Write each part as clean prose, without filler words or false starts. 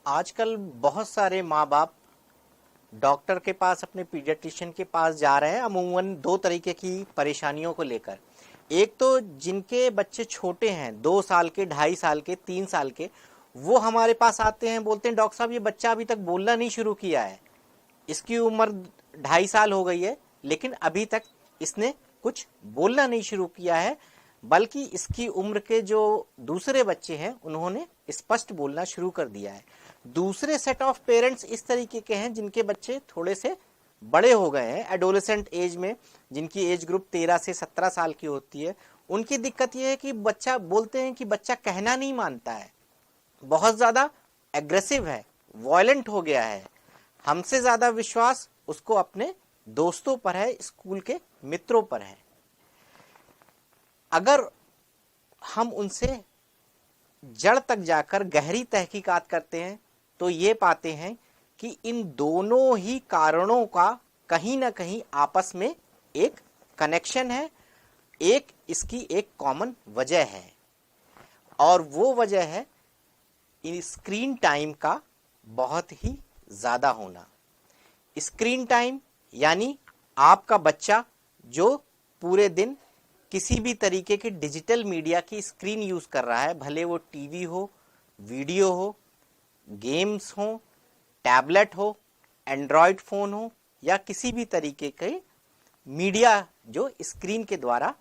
आजकल बहुत सारे माँ बाप डॉक्टर के पास, अपने पीडियाट्रिशियन के पास जा रहे हैं अमूमन दो तरीके की परेशानियों को लेकर। एक तो जिनके बच्चे छोटे हैं, 2 साल के, 2.5 साल के, 3 साल के, वो हमारे पास आते हैं, बोलते हैं डॉक्टर साहब ये बच्चा अभी तक बोलना नहीं शुरू किया है, इसकी उम्र 2.5 साल हो गई है लेकिन अभी तक इसने कुछ बोलना नहीं शुरू किया है, बल्कि इसकी उम्र के जो दूसरे बच्चे हैं उन्होंने स्पष्ट बोलना शुरू कर दिया है। दूसरे सेट ऑफ पेरेंट्स इस तरीके के हैं जिनके बच्चे थोड़े से बड़े हो गए हैं, एडोलेसेंट एज में, जिनकी एज ग्रुप 13 से 17 साल की होती है। उनकी दिक्कत यह है कि बच्चा, बोलते हैं कि बच्चा कहना नहीं मानता है, बहुत ज्यादा एग्रेसिव है, वायलेंट हो गया है, हमसे ज्यादा विश्वास उसको अपने दोस्तों पर है, स्कूल के मित्रों पर है। अगर हम उनसे जड़ तक जाकर गहरी तहकीकात करते हैं तो ये पाते हैं कि इन दोनों ही कारणों का कहीं ना कहीं आपस में एक कनेक्शन है, इसकी एक कॉमन वजह है, और वो वजह है स्क्रीन टाइम का बहुत ही ज्यादा होना। स्क्रीन टाइम यानी आपका बच्चा जो पूरे दिन किसी भी तरीके के डिजिटल मीडिया की स्क्रीन यूज कर रहा है, भले वो टीवी हो, वीडियो हो, गेम्स हो, टैबलेट हो, एंड्रॉयड फोन हो, या किसी भी तरीके के मीडिया जो स्क्रीन के द्वारा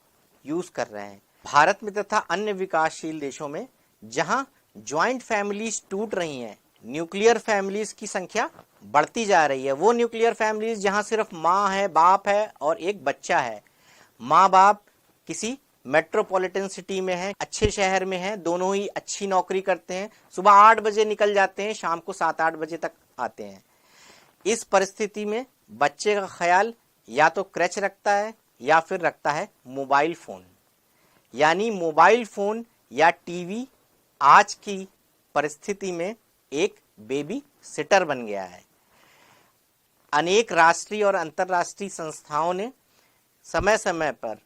यूज कर रहे हैं। भारत में तथा अन्य विकासशील देशों में जहां ज्वाइंट फैमिलीज टूट रही हैं, न्यूक्लियर फैमिलीज की संख्या बढ़ती जा रही है। वो न्यूक्लियर फैमिलीज जहां सिर्फ माँ है, बाप है और एक बच्चा है, माँ बाप किसी मेट्रोपॉलिटन सिटी में है, अच्छे शहर में है, दोनों ही अच्छी नौकरी करते हैं, सुबह 8 बजे निकल जाते हैं, शाम को 7-8 बजे तक आते हैं। इस परिस्थिति में बच्चे का ख्याल या तो क्रच रखता है या फिर रखता है मोबाइल फोन। यानी मोबाइल फोन या टीवी आज की परिस्थिति में एक बेबी सिटर बन गया है। अनेक राष्ट्रीय और अंतर्राष्ट्रीय संस्थाओं ने समय समय पर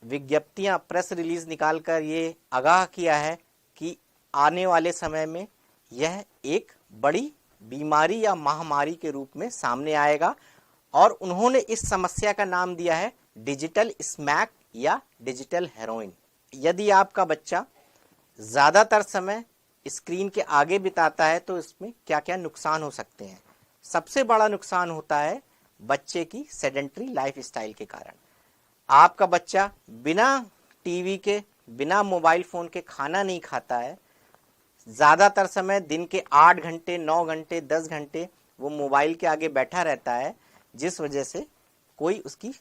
विज्ञप्तियां, प्रेस रिलीज निकालकर ये आगाह किया है कि आने वाले समय में यह एक बड़ी बीमारी या महामारी के रूप में सामने आएगा, और उन्होंने इस समस्या का नाम दिया है डिजिटल स्मैक या डिजिटल हेरोइन। यदि आपका बच्चा ज्यादातर समय स्क्रीन के आगे बिताता है तो इसमें क्या क्या नुकसान हो सकते हैं। सबसे बड़ा नुकसान होता है बच्चे की सेडेंटरी लाइफस्टाइल के कारण। आपका बच्चा बिना टीवी के, बिना मोबाइल फोन के खाना नहीं खाता है, ज्यादातर समय दिन के 8 घंटे, 9 घंटे, 10 घंटे वो मोबाइल के आगे बैठा रहता है, जिस वजह से कोई उसकी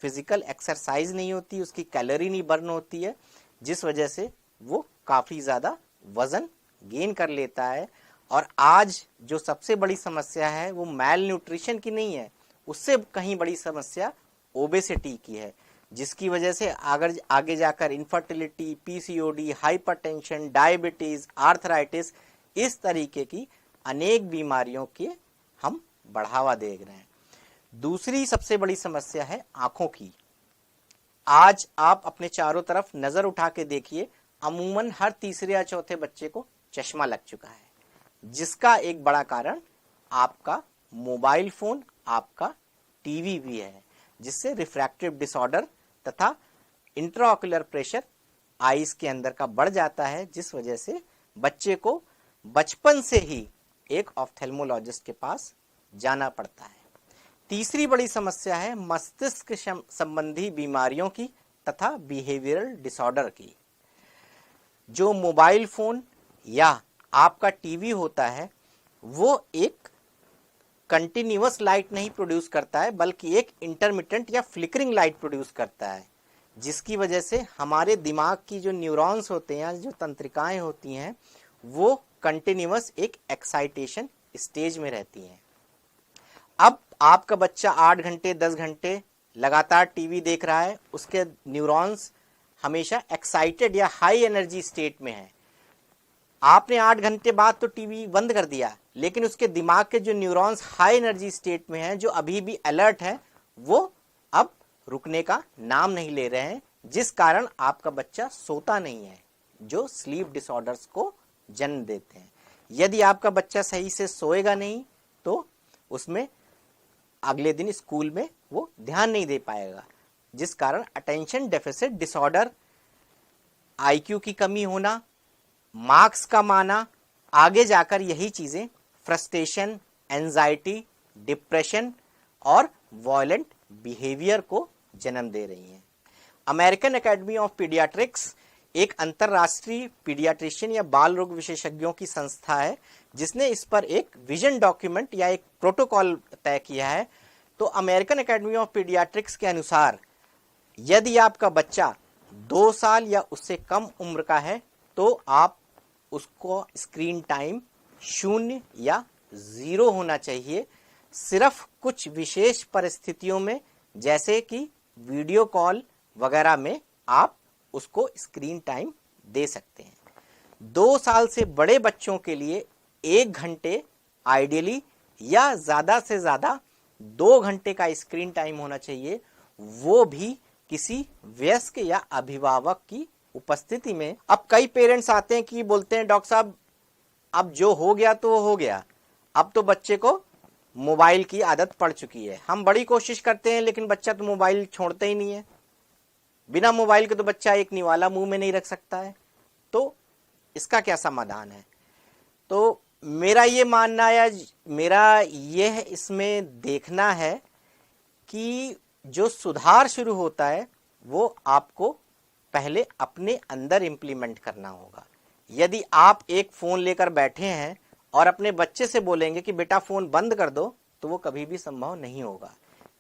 फिजिकल एक्सरसाइज नहीं होती, उसकी कैलोरी नहीं बर्न होती है, जिस वजह से वो काफी ज्यादा वजन गेन कर लेता है। और आज जो सबसे बड़ी समस्या है वो मैल न्यूट्रिशन की नहीं है, उससे कहीं बड़ी समस्या ओबेसिटी की है, जिसकी वजह से अगर आगे जाकर infertility, PCOD, hypertension, diabetes, arthritis, इस तरीके की अनेक बीमारियों के हम बढ़ावा दे रहे हैं। दूसरी सबसे बड़ी समस्या है आंखों की। आज आप अपने चारों तरफ नजर उठा के देखिए, अमूमन हर तीसरे या चौथे बच्चे को चश्मा लग चुका है, जिसका एक बड़ा कारण आपका मोबाइल फोन, आपका टीवी भी है, जिससे रिफ्रैक्टिव डिसऑर्डर तथा इंट्राऑक्यूलर प्रेशर आईज के अंदर का बढ़ जाता है, जिस वजह से बच्चे को बचपन से ही एक ऑप्थेल्मोलॉजिस्ट के पास जाना पड़ता है। तीसरी बड़ी समस्या है मस्तिष्क संबंधी बीमारियों की तथा बिहेवियरल डिसऑर्डर की। जो मोबाइल फोन या आपका टीवी होता है वो एक कंटिन्यूअस लाइट नहीं प्रोड्यूस करता है, बल्कि एक इंटरमिटेंट या फ्लिकरिंग लाइट प्रोड्यूस करता है, जिसकी वजह से हमारे दिमाग की जो न्यूरॉन्स होते हैं, जो तंत्रिकाएं होती हैं, वो कंटिन्यूअस एक एक्साइटेशन स्टेज में रहती हैं। अब आपका बच्चा 8 घंटे 10 घंटे लगातार टीवी देख रहा है, उसके न्यूरॉन्स हमेशा एक्साइटेड या हाई एनर्जी स्टेट में है। आपने 8 घंटे बाद तो टीवी बंद कर दिया, लेकिन उसके दिमाग के जो न्यूरॉन्स हाई एनर्जी स्टेट में हैं, जो अभी भी अलर्ट हैं, वो अब रुकने का नाम नहीं ले रहे हैं, जिस कारण आपका बच्चा सोता नहीं है, जो स्लीप डिसऑर्डर्स को जन्म देते हैं। यदि आपका बच्चा सही से सोएगा नहीं तो उसमें अगले दिन स्कूल में वो ध्यान नहीं दे पाएगा, जिस कारण अटेंशन डेफिसिट डिसऑर्डर, आईक्यू की कमी होना, मार्क्स कम आना, आगे जाकर यही चीजें फ्रस्ट्रेशन, एंजाइटी, डिप्रेशन और वायलेंट बिहेवियर को जन्म दे रही हैं। अमेरिकन एकेडमी ऑफ पीडियाट्रिक्स एक अंतरराष्ट्रीय पीडियाट्रिशियन या बाल रोग विशेषज्ञों की संस्था है, जिसने इस पर एक विजन डॉक्यूमेंट या एक प्रोटोकॉल तय किया है। तो अमेरिकन एकेडमी ऑफ पीडियाट्रिक्स के अनुसार यदि आपका बच्चा 2 साल या उससे कम उम्र का है तो आप उसको स्क्रीन टाइम 0 या 0 होना चाहिए। सिर्फ कुछ विशेष परिस्थितियों में जैसे कि वीडियो कॉल वगैरह में आप उसको स्क्रीन टाइम दे सकते हैं। 2 साल से बड़े बच्चों के लिए 1 घंटे आइडियली या ज्यादा से ज्यादा 2 घंटे का स्क्रीन टाइम होना चाहिए, वो भी किसी वयस्क या अभिभावक की उपस्थिति में। अब कई पेरेंट्स आते हैं कि बोलते हैं डॉक्टर साहब अब जो हो गया तो हो गया, अब तो बच्चे को मोबाइल की आदत पड़ चुकी है। हम बड़ी कोशिश करते हैं लेकिन बच्चा तो मोबाइल छोड़ता ही नहीं है। बिना मोबाइल के तो बच्चा एक निवाला मुंह में नहीं रख सकता है। तो इसका क्या समाधान है? तो मेरा ये मानना है, मेरा यह इसमें देखना है कि जो सुधार शुरू होता है वो आपको पहले अपने अंदर इंप्लीमेंट करना होगा। यदि आप एक फोन लेकर बैठे हैं और अपने बच्चे से बोलेंगे कि बेटा फोन बंद कर दो, तो वो कभी भी संभव नहीं होगा।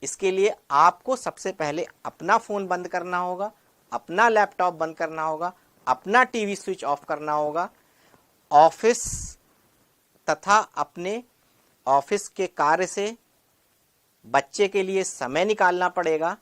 इसके लिए आपको सबसे पहले अपना फोन बंद करना होगा, अपना लैपटॉप बंद करना होगा, अपना टीवी स्विच ऑफ करना होगा, ऑफिस तथा अपने ऑफिस के कार्य से बच्चे के लिए समय निकालना पड़ेगा।